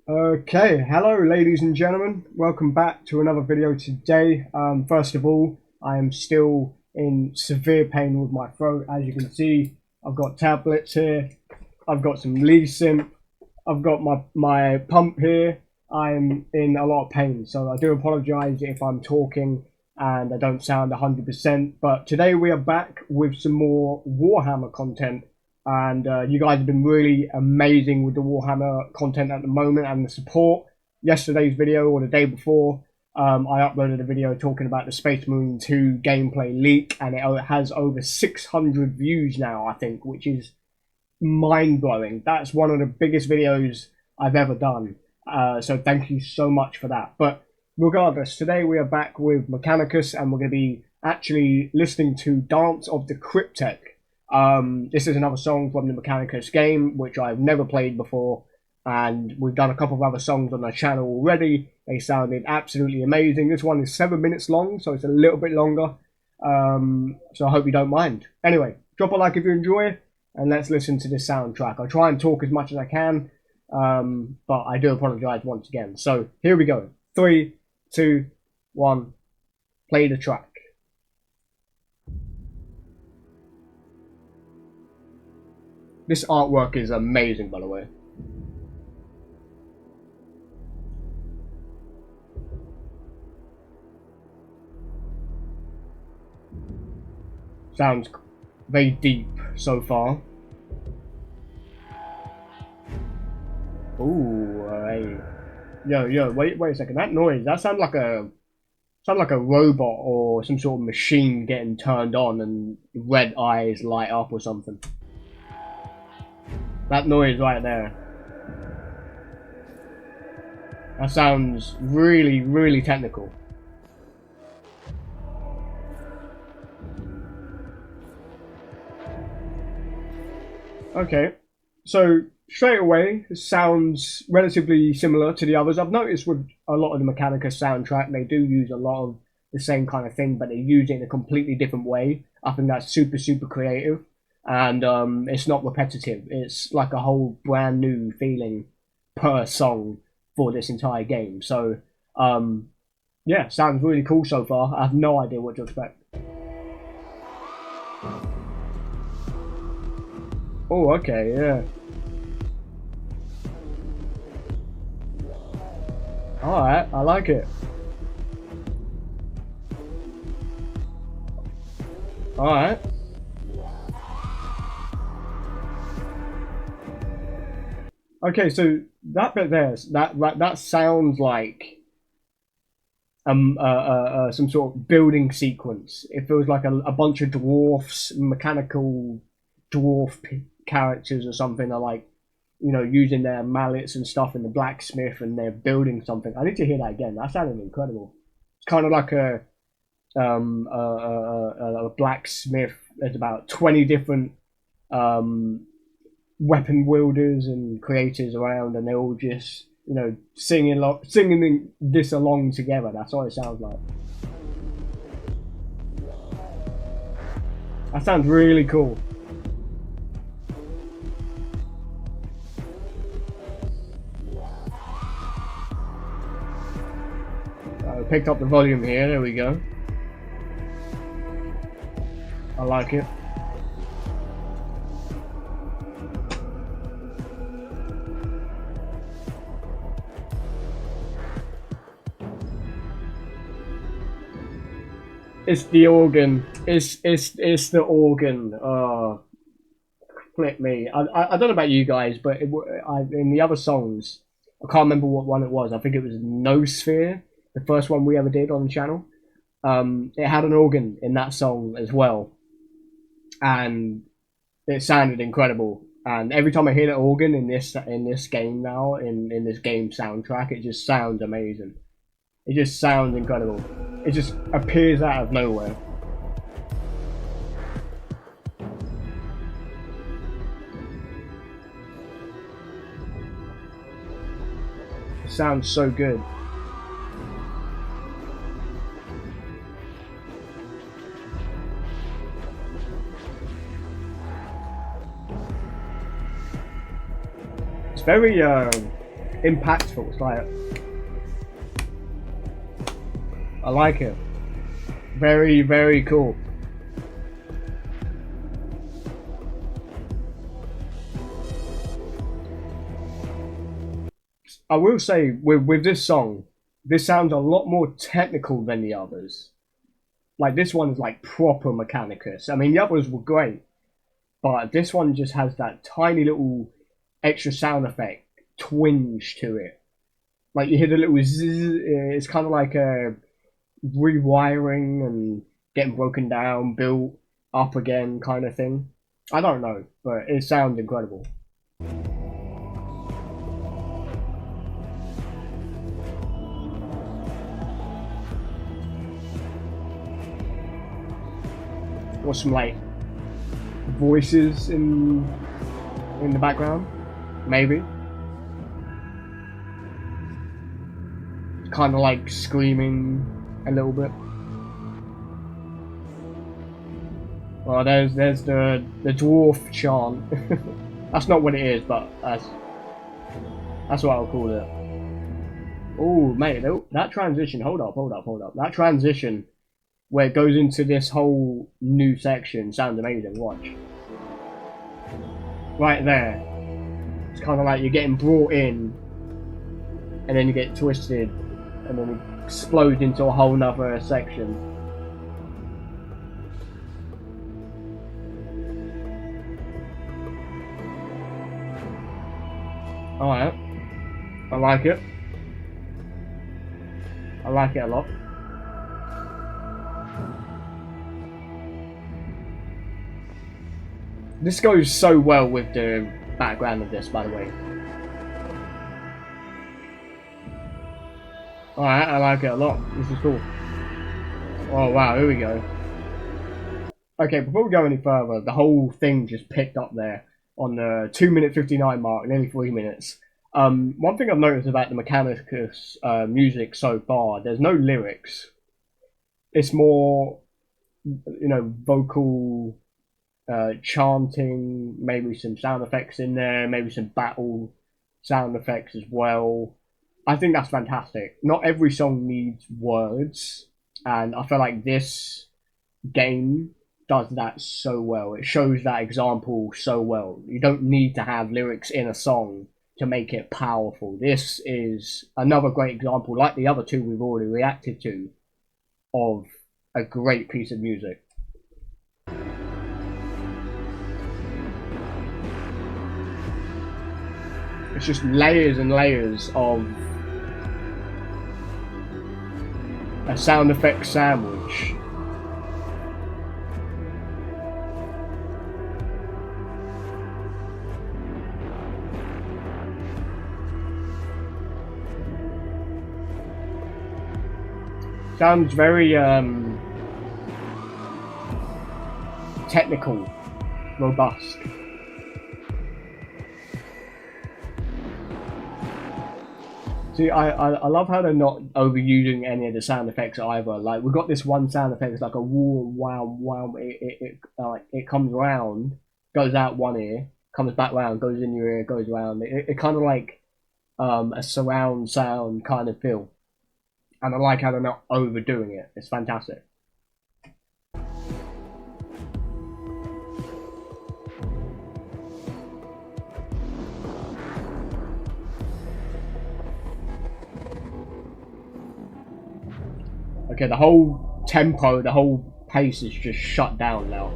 Okay, hello ladies and gentlemen, welcome back to another video today. First of all, I am still in severe pain with my throat. As you can see, I've got tablets here, I've got some Lee Simp, I've got my pump here. I'm in a lot of pain, so I do apologize if I'm talking and I don't sound 100%, but today we are back with some more Warhammer content. And you guys have been really amazing with the Warhammer content at the moment and the support. Yesterday's video, or the day before, I uploaded a video talking about the Space Marine 2 gameplay leak, and it has over 600 views now, I think, which is mind-blowing. That's one of the biggest videos I've ever done, so thank you so much for that. But regardless, today we are back with Mechanicus, and we're going to be actually listening to Dance of the Cryptek. This is another song from the Mechanicus game, which I've never played before, and we've done a couple of other songs on the channel already. They sounded absolutely amazing. This one is 7 minutes long, so it's a little bit longer, so I hope you don't mind. Anyway, drop a like if you enjoy, and let's listen to this soundtrack. I'll try and talk as much as I can, but I do apologize once again. So here we go. 3, 2, 1, play the track. This artwork is amazing, by the way. Sounds very deep so far. Ooh, hey. Yo, wait a second. That noise, that sounds like a robot or some sort of machine getting turned on and red eyes light up or something. That noise right there. That sounds really, really technical. Okay, so straight away, it sounds relatively similar to the others. I've noticed with a lot of the Mechanicus soundtrack, they do use a lot of the same kind of thing, but they use it in a completely different way. I think that's super, super creative. And it's not repetitive. It's like a whole brand new feeling per song for this entire game. So yeah, sounds really cool so far. I have no idea what to expect. Oh, okay, yeah. Alright, I like it. Alright. Okay, so that bit there, that sounds like some sort of building sequence. It feels like a bunch of dwarfs, mechanical dwarf characters or something are like, you know, using their mallets and stuff in the blacksmith, and they're building something. I need to hear that again. That sounded incredible. It's kind of like a blacksmith. There's about 20 different weapon wielders and creators around, and they're all just, you know, singing this along together. That's what it sounds like. That sounds really cool. Picked up the volume here. There we go. I like it. It's the organ. It's the organ. Oh, flip me. I don't know about you guys, but in the other songs, I can't remember what one it was. I think it was No Sphere, the first one we ever did on the channel. It had an organ in that song as well, and it sounded incredible. And every time I hear the organ in this game now, in this game soundtrack, it just sounds amazing. It just sounds incredible. It just appears out of nowhere. It sounds so good. It's very impactful. It's like, I like it. Very, very cool. I will say with this song, this sounds a lot more technical than the others. Like this one is like proper Mechanicus. I mean, the others were great, but this one just has that tiny little extra sound effect twinge to it. Like you hear the little zzz, it's kind of like a rewiring and getting broken down, built up again kind of thing. I don't know, but it sounds incredible. Or some like voices in the background, maybe. Kind of like screaming a little bit. Well, there's the dwarf chant. That's not what it is, but that's what I'll call it. Oh, mate, that transition. Hold up. That transition where it goes into this whole new section sounds amazing. Watch. Right there. It's kind of like you're getting brought in, and then you get twisted, and then it explodes into a whole nother section. Alright. I like it. I like it a lot. This goes so well with the background of this, by the way. Alright, I like it a lot. This is cool. Oh wow, here we go. Okay, before we go any further, the whole thing just picked up there on the 2-minute 59 mark, nearly 3 minutes. One thing I've noticed about the Mechanicus music so far, there's no lyrics. It's more, you know, vocal chanting, maybe some sound effects in there, maybe some battle sound effects as well. I think that's fantastic. Not every song needs words, and I feel like this game does that so well. It shows that example so well. You don't need to have lyrics in a song to make it powerful. This is another great example, like the other two we've already reacted to, of a great piece of music. It's just layers and layers of a sound effect sandwich. Sounds very technical, robust. See, I love how they're not overusing any of the sound effects either. Like, we've got this one sound effect, it's like a woo, wow, wow. It comes round, goes out one ear, comes back round, goes in your ear, goes round. It kind of like a surround sound kind of feel. And I like how they're not overdoing it. It's fantastic. Okay, the whole tempo, the whole pace is just shut down now.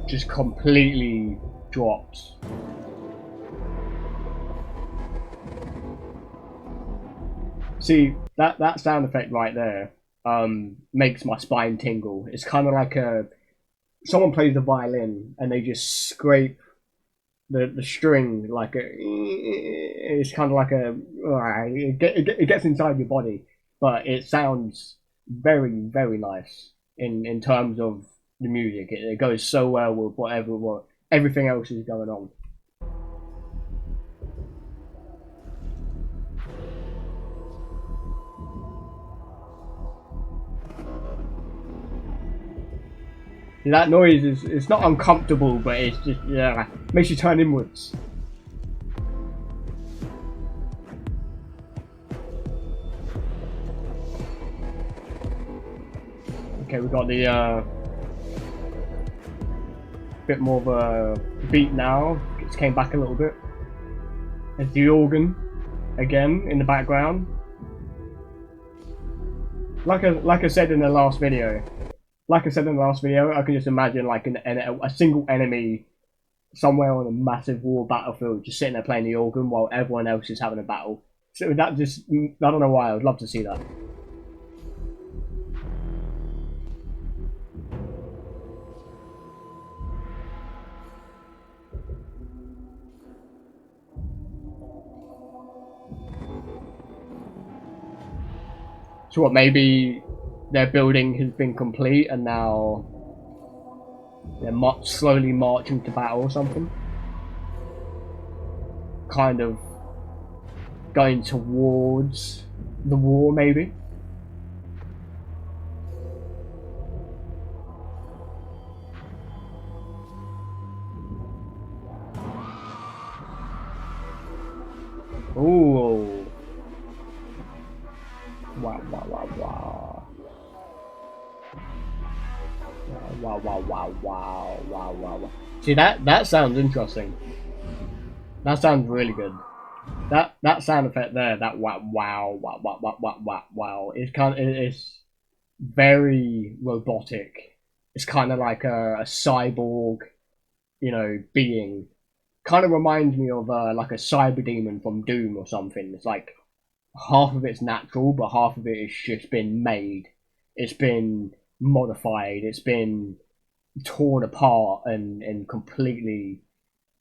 Just completely drops. See, that sound effect right there makes my spine tingle. It's kind of like someone plays the violin and they just scrape the string like it's kind of like it gets inside your body, but it sounds very, very nice in terms of the music. It goes so well with what everything else is going on. That noise is, it's not uncomfortable, but it's just, yeah, makes you turn inwards. Okay, we got the bit more of a beat now. It's came back a little bit. There's the organ again in the background. Like I said in the last video, I can just imagine like a single enemy somewhere on a massive war battlefield just sitting there playing the organ while everyone else is having a battle. So that just, I don't know why, I would love to see that. So what, maybe their building has been complete and now they're slowly marching to battle or something? Kind of going towards the war, maybe? Ooh. Wow, wow, wow, wow. Wow, wow, wow, wow, wow, wow. See, that sounds interesting. That sounds really good. That sound effect there, that wow, wow, wow, wow, wow, wow, wow, wow. It's very robotic. It's kind of like a cyborg, you know, being. Kind of reminds me of like a cyber demon from Doom or something. It's like half of it's natural, but half of it is just been made. It's been modified. It's been torn apart and completely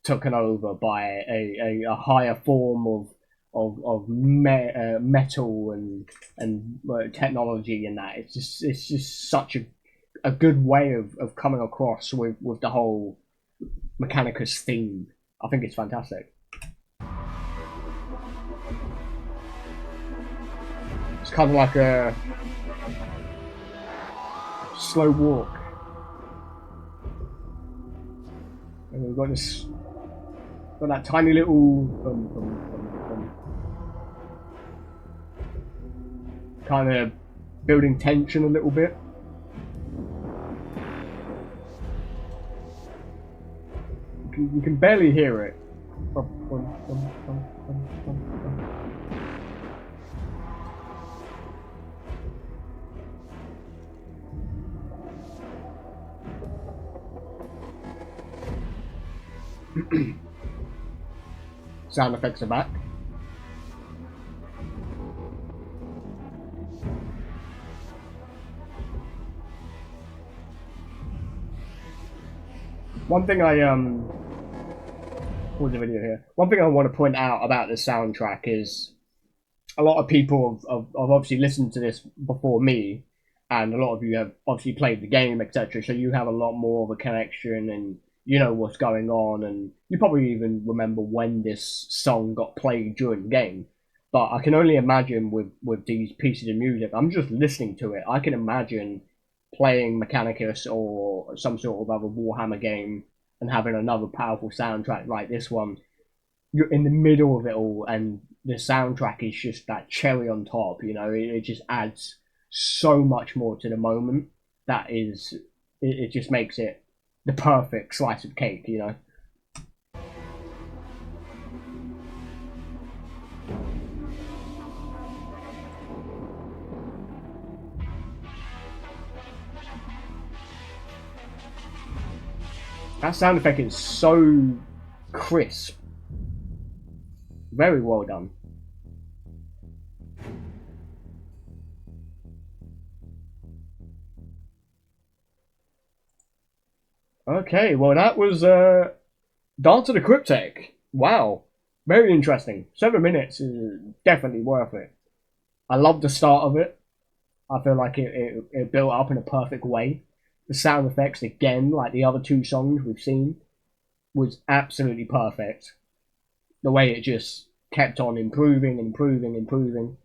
taken over by a higher form of metal and technology, and that it's just such a good way of coming across with the whole Mechanicus theme. I think it's fantastic. It's kind of like a slow walk. And we've got this, got that tiny little kind of building tension a little bit. You can barely hear it. Sound effects are back. One thing pause the video here. One thing I want to point out about the soundtrack is a lot of people have obviously listened to this before me, and a lot of you have obviously played the game, etc. So you have a lot more of a connection, and you know what's going on, and you probably even remember when this song got played during the game. But I can only imagine with these pieces of music, I'm just listening to it. I can imagine playing Mechanicus or some sort of other Warhammer game and having another powerful soundtrack like this one. You're in the middle of it all, and the soundtrack is just that cherry on top. You know, it just adds so much more to the moment. That is, it just makes it the perfect slice of cake. You know. That sound effect is so crisp. Very well done. Okay, well that was Dance of the Cryptek. Wow, very interesting. 7 minutes is definitely worth it. I love the start of it. I feel like it built up in a perfect way. The sound effects, again, like the other two songs we've seen, was absolutely perfect. The way it just kept on improving, improving, improving.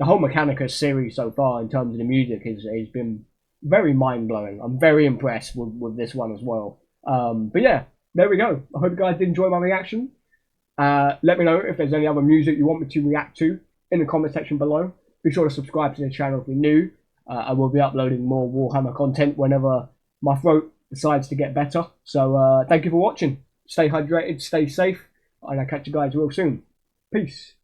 The whole Mechanicus series so far, in terms of the music, has been very mind-blowing. I'm very impressed with this one as well. But yeah, there we go. I hope you guys did enjoy my reaction. Let me know if there's any other music you want me to react to in the comment section below. Be sure to subscribe to the channel if you're new. I will be uploading more Warhammer content whenever my throat decides to get better. So thank you for watching. Stay hydrated, stay safe, and I'll catch you guys real soon. Peace.